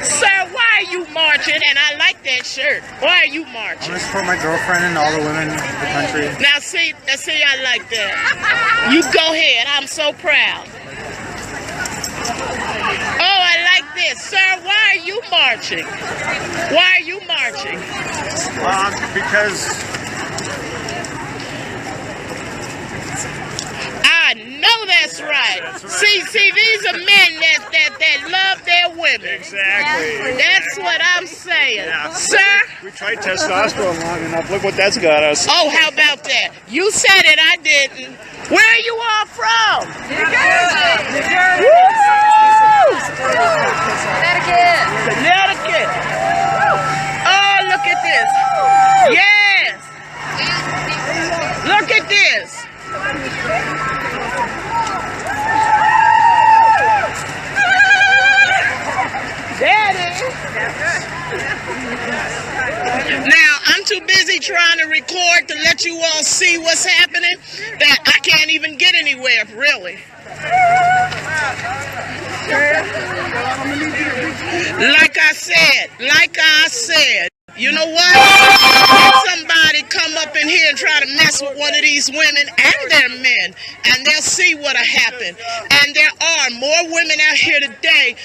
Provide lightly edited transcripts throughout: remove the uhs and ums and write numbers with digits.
Sir, why are you marching? And I like that shirt. Why are you marching? I'm going to support my girlfriend and all the women in the country. Now see, I like that. You go ahead. I'm so proud. Oh, I like this. Sir, why are you marching? Why are you marching? Because I know that's right. See, these are men that love their women. Exactly. That's what I'm saying. Yeah. Sir? We tried testosterone long enough. Look what that's got us. Oh, how about that? You said it, I didn't. Where are you all from? New Jersey. Woo! Connecticut. Connecticut. Oh, look at this. Yes. Look at this. There it is. Now, I'm too busy trying to record to let you all see what's happening that I can't even get anywhere, really. Like I said, you know what? Somebody come up in here and try to mess with one of these women and their men, and they'll see what'll happen. And there are more women out here today,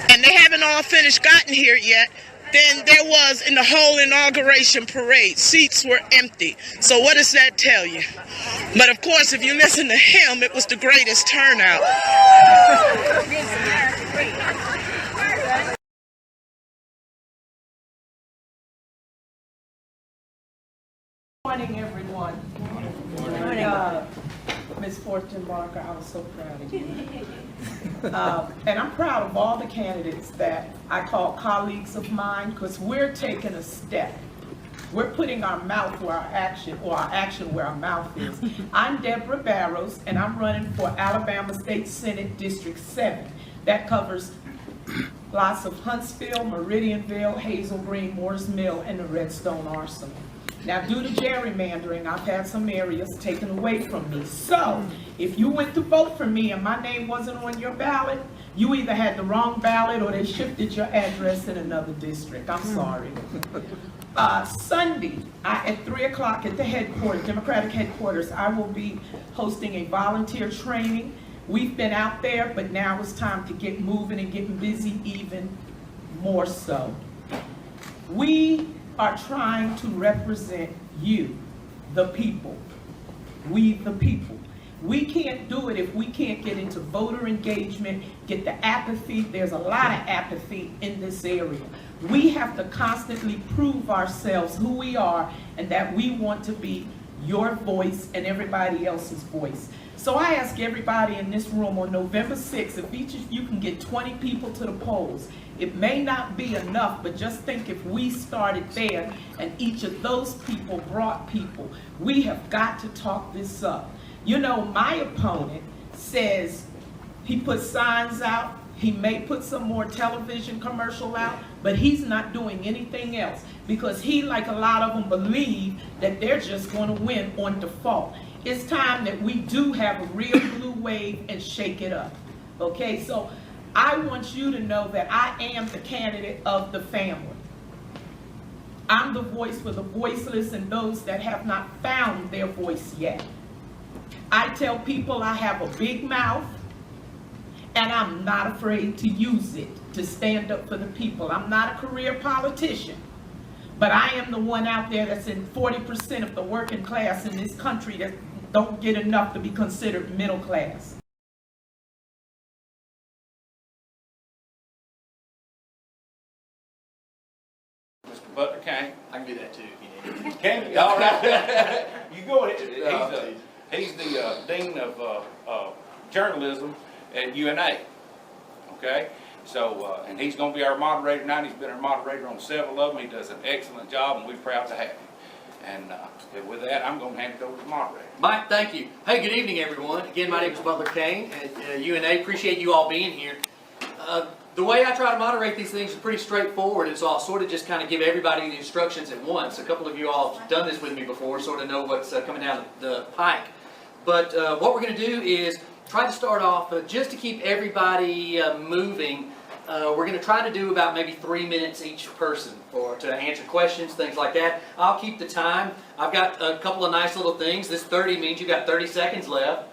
and they haven't all gotten here yet, than there was in the whole inauguration parade. Seats were empty. So what does that tell you? But of course, if you listen to him, it was the greatest turnout. Good morning, everyone. Ms. Fortune Barker, I was so proud of you. And I'm proud of all the candidates that I call colleagues of mine, because we're taking a step. We're putting our mouth where our action, or our action where our mouth is. I'm Deborah Barros, and I'm running for Alabama State Senate District 7. That covers lots of Huntsville, Meridianville, Hazel Green, Moores Mill, and the Redstone Arsenal. Now, due to gerrymandering, I've had some areas taken away from me. So, if you went to vote for me and my name wasn't on your ballot, you either had the wrong ballot or they shifted your address in another district. I'm sorry. Sunday, at 3 o'clock at the headquarters, Democratic headquarters, I will be hosting a volunteer training. We've been out there, but now it's time to get moving and getting busy even more so. We are trying to represent you, the people. We, the people. We can't do it if we can't get into voter engagement, get the apathy. There's a lot of apathy in this area. We have to constantly prove ourselves who we are and that we want to be your voice and everybody else's voice. So I ask everybody in this room on November 6th, if each of you can get 20 people to the polls. It may not be enough, but just think if we started there and each of those people brought people, we have got to talk this up. You know, my opponent says he puts signs out, he may put some more television commercial out, but he's not doing anything else because he, like a lot of them, believe that they're just going to win on default. It's time that we do have a real blue wave and shake it up. Okay, so I want you to know that I am the candidate of the family. I'm the voice for the voiceless and those that have not found their voice yet. I tell people I have a big mouth and I'm not afraid to use it to stand up for the people. I'm not a career politician, but I am the one out there that's in 40% of the working class in this country that don't get enough to be considered middle class. Butler Kane. I can do that too if you need. Kane, all right. You go ahead. He's the dean of journalism at UNA. Okay, so and he's going to be our moderator tonight. He's been our moderator on several of them. He does an excellent job, and we're proud to have him. And with that, I'm going to hand it over to the moderator. Mike, thank you. Hey, good evening, everyone. Again, my name is Butler Kane at UNA. Appreciate you all being here. The way I try to moderate these things is pretty straightforward, and so I'll sort of just kind of give everybody the instructions at once. A couple of you all have done this with me before, sort of know what's coming down the pike. But what we're going to do is try to start off, just to keep everybody moving, We're going to try to do about maybe 3 minutes each person to answer questions, things like that. I'll keep the time. I've got a couple of nice little things. This 30 means you got 30 seconds left.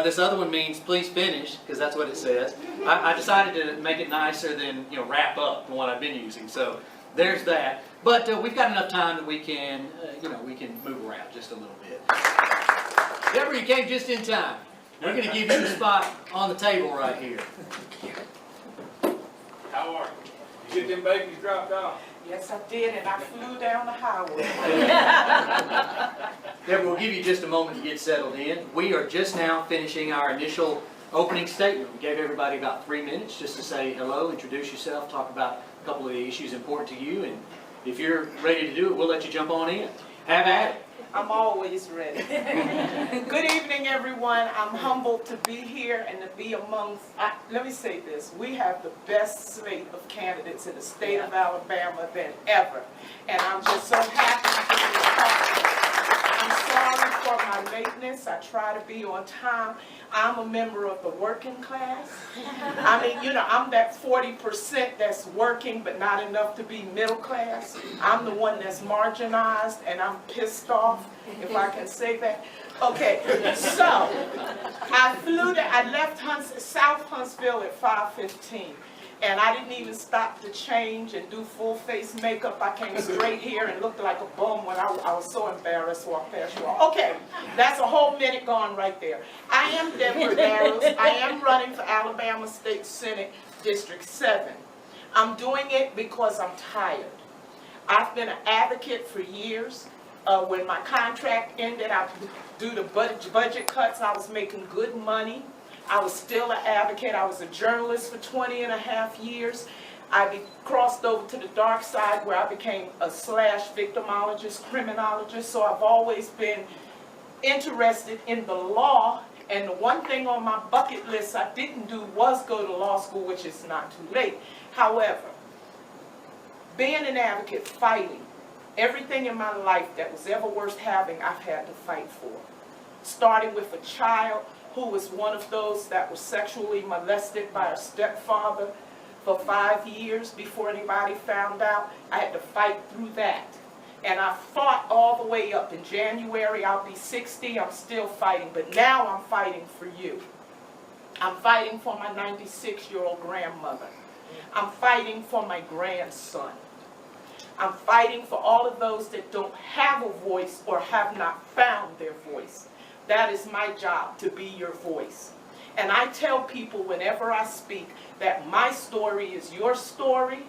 This other one means please finish, because that's what it says. I decided to make it nicer than wrap up than what I've been using. So there's that. But we've got enough time that we can we can move around just a little bit. Deborah, you came just in time. We're going to give you the spot on the table right here. How are you? You get them babies dropped off? Yes, I did, and I flew down the highway. Deborah, we'll give you just a moment to get settled in. We are just now finishing our initial opening statement. We gave everybody about 3 minutes just to say hello, introduce yourself, talk about a couple of the issues important to you, and if you're ready to do it, we'll let you jump on in. Have at it. I'm always ready. Good evening, everyone. I'm humbled to be here and to be amongst, let me say this, we have the best slate of candidates in the state of Alabama than ever. And I'm just so happy to be a part of it. I'm sorry for my lateness. I try to be on time. I'm a member of the working class. I mean, I'm that 40% that's working but not enough to be middle class. I'm the one that's marginalized and I'm pissed off, if I can say that. Okay, so I left South Huntsville at 5:15. And I didn't even stop to change and do full face makeup. I came straight here and looked like a bum when I was so embarrassed to walk past you all. Okay, that's a whole minute gone right there. I am Deborah Barros. I am running for Alabama State Senate District 7. I'm doing it because I'm tired. I've been an advocate for years. When my contract ended, due to budget cuts, I was making good money. I was still an advocate. I was a journalist for 20 and a half years. I crossed over to the dark side where I became a /victimologist, criminologist. So I've always been interested in the law. And the one thing on my bucket list I didn't do was go to law school, which is not too late. However, being an advocate, fighting, everything in my life that was ever worth having, I've had to fight for. Starting with a child who was one of those that was sexually molested by her stepfather for 5 years before anybody found out. I had to fight through that. And I fought all the way up. In January, I'll be 60. I'm still fighting. But now I'm fighting for you. I'm fighting for my 96-year-old grandmother. I'm fighting for my grandson. I'm fighting for all of those that don't have a voice or have not found their voice. That is my job, to be your voice. And I tell people whenever I speak that my story is your story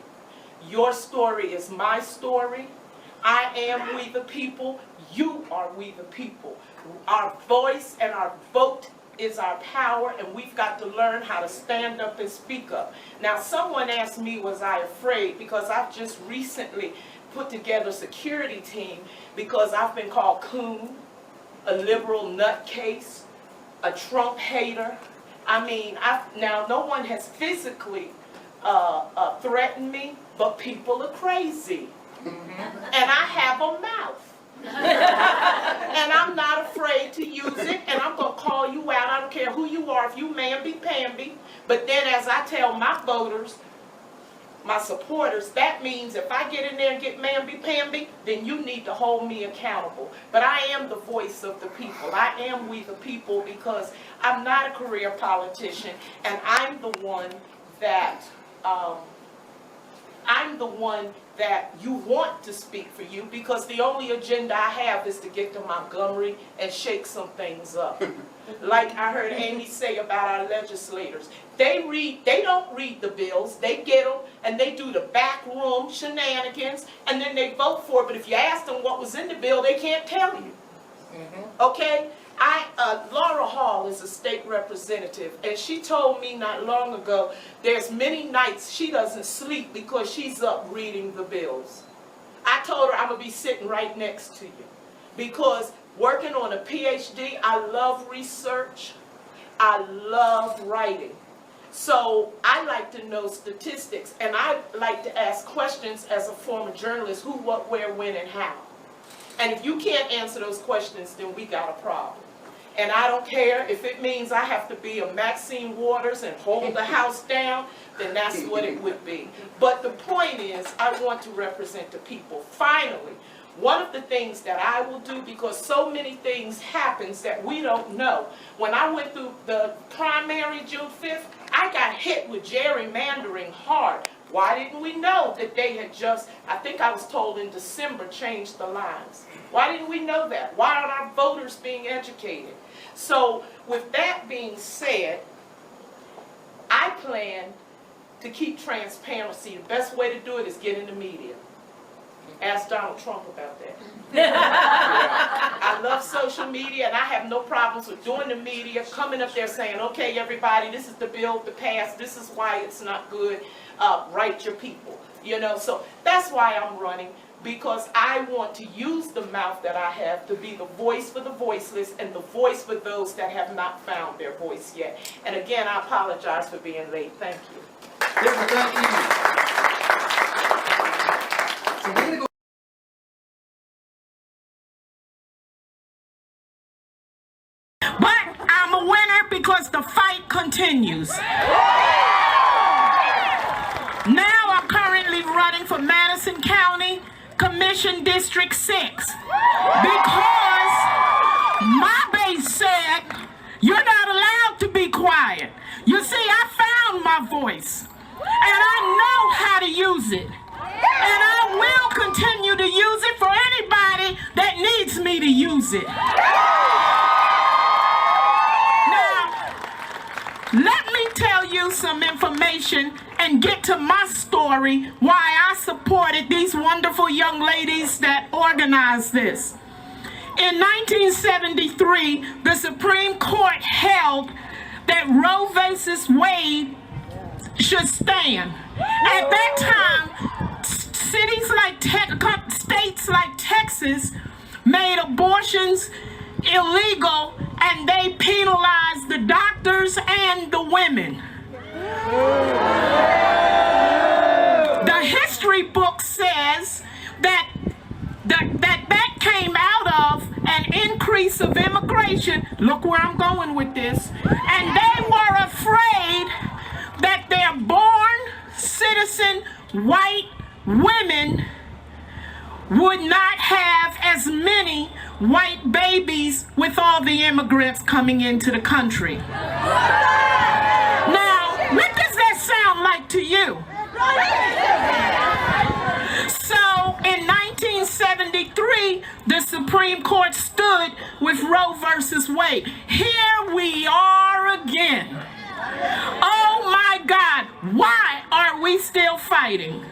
is my story. I am we the people, you are we the people. Our voice and our vote is our power, and we've got to learn how to stand up and speak up. Now, someone asked me, was I afraid? Because I've just recently put together a security team because I've been called coon, a liberal nutcase, a Trump hater. I mean, now no one has physically threatened me, but people are crazy. And I have a mouth. And I'm not afraid to use it, and I'm going to call you out. I don't care who you are, if you mamby-pamby. But then as I tell my voters, my supporters, that means if I get in there and get mamby-pamby, then you need to hold me accountable. But I am the voice of the people. I am we the people because I'm not a career politician, and I'm the one that you want to speak for you, because the only agenda I have is to get to Montgomery and shake some things up. Like I heard Amy say about our legislators. They don't read the bills, they get them and they do the backroom shenanigans and then they vote for it. But if you ask them what was in the bill, they can't tell you. Okay? Laura Hall is a state representative, and she told me not long ago there's many nights she doesn't sleep because she's up reading the bills. I told her I'm going to be sitting right next to you because working on a PhD, I love research, I love writing. So I like to know statistics, and I like to ask questions as a former journalist: who, what, where, when, and how. And if you can't answer those questions, then we got a problem. And I don't care if it means I have to be a Maxine Waters and hold the house down, then that's what it would be. But the point is, I want to represent the people. Finally, one of the things that I will do, because so many things happens that we don't know. When I went through the primary June 5th, I got hit with gerrymandering hard. Why didn't we know that they had just, I think I was told in December, changed the lines? Why didn't we know that? Why aren't our voters being educated? So with that being said, I plan to keep transparency. The best way to do it is get in the media. Ask Donald Trump about that. I love social media, and I have no problems with doing the media, coming up there saying, okay, everybody, this is the bill to pass, this is why it's not good, write your people. You know, so that's why I'm running, because I want to use the mouth that I have to be the voice for the voiceless and the voice for those that have not found their voice yet. And again, I apologize for being late. Thank you. Deborah, thank you. So we're gonna go But I'm a winner because the fight continues. Now I'm currently running for Madison County Commission District 6 because my base said you're not allowed to be quiet. You see, I found my voice and I know how to use it. And I will continue to use it for anybody that needs me to use it. Let me tell you some information and get to my story, why I supported these wonderful young ladies that organized this. In 1973, the Supreme Court held that Roe versus Wade should stand. At that time, states like Texas made abortions illegal, and they penalized the doctors and the women. The history book says that came out of an increase of immigration. Look where I'm going with this. And they were afraid that their born citizen white women would not have as many white babies with all the immigrants coming into the country. Now, what does that sound like to you? So, in 1973, the Supreme Court stood with Roe versus Wade. Here we are again. Oh my God, why are we still fighting?